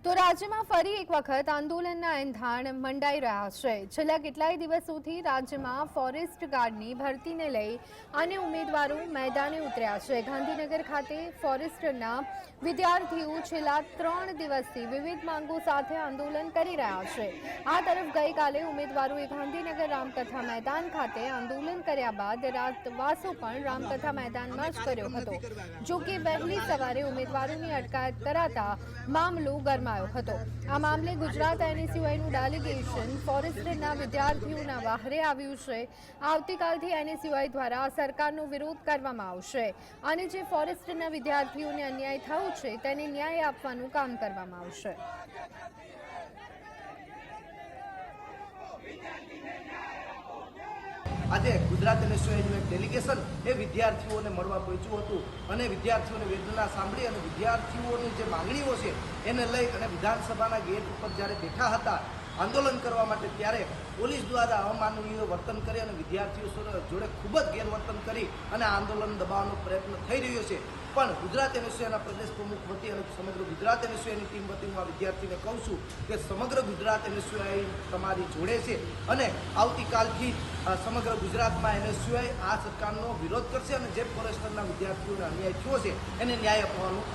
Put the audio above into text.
તો રાજ્યમાં ફરી એક વખત આંદોલનના એંધાણ મંડાઈ રહ્યા છે। છેલ્લા કેટલાય દિવસોથી રાજ્યમાં ફોરેસ્ટ ગાર્ડની ભરતીને લઈ અન્ય ઉમેદવારો મેદાને ઉતર્યા છે। ગાંધીનગર ખાતે ફોરેસ્ટના વિદ્યાર્થીઓ છેલ્લા 3 દિવસથી વિવિધ માંગો સાથે આંદોલન કરી રહ્યા છે। આ તરફ ગઈકાલે ઉમેદવારોએ ગાંધીનગર રામકથા મેદાન ખાતે આંદોલન કર્યા બાદ રાતવાસો પણ રામકથા મેદાનમાં જ કર્યો હતો। જો કે વહેલી સવારે ઉમેદવારોની અટકાયત કરાતા મામલો ગરમાયો હતો। આ મામલે ગુજરાત એનએસયુઆઈનું ડેલિગેશન ફોરેસ્ટના વિદ્યાર્થીઓના વહારે આવ્યું છે। આવતીકાલથી એનએસયુઆઈ દ્વારા સરકારનો વિરોધ કરવામાં આવશે અને જે ફોરેસ્ટના વિદ્યાર્થીઓને અન્યાય થયો છે તેને ન્યાય આપવાનું કામ કરવામાં આવશે। આજે ગુજરાત એનએસયુઆઈનું એક ડેલિગેશન એ વિદ્યાર્થીઓને મળવા પહોંચ્યું હતું અને વિદ્યાર્થીઓની વેદના સાંભળી અને વિદ્યાર્થીઓની જે માંગણીઓ છે એને લઈ અને વિધાનસભાના ગેટ ઉપર જ્યારે બેઠા હતા આંદોલન કરવા માટે, ત્યારે પોલીસ દ્વારા અમાનવીય વર્તન કરી અને વિદ્યાર્થીઓ જોડે ખૂબ જ ગેરવર્તન કરી અને આંદોલન દબાવવાનો પ્રયત્ન થઈ રહ્યો છે। પણ ગુજરાત એનએસયુઆઈના પ્રદેશ પ્રમુખ વતી અને સમગ્ર ગુજરાત એનએસયુઆઈની ટીમ વતી હું આ વિદ્યાર્થીને કહું છું કે સમગ્ર ગુજરાત એનએસયુઆઈ તમારી જોડે છે અને આવતીકાલથી સમગ્ર ગુજરાતમાં એનએસયુઆઈ આ સરકારનો વિરોધ કરશે અને જે ફોરેસ્ટરના વિદ્યાર્થીઓને અન્યાય થયો છે એને ન્યાય અપાવવાનું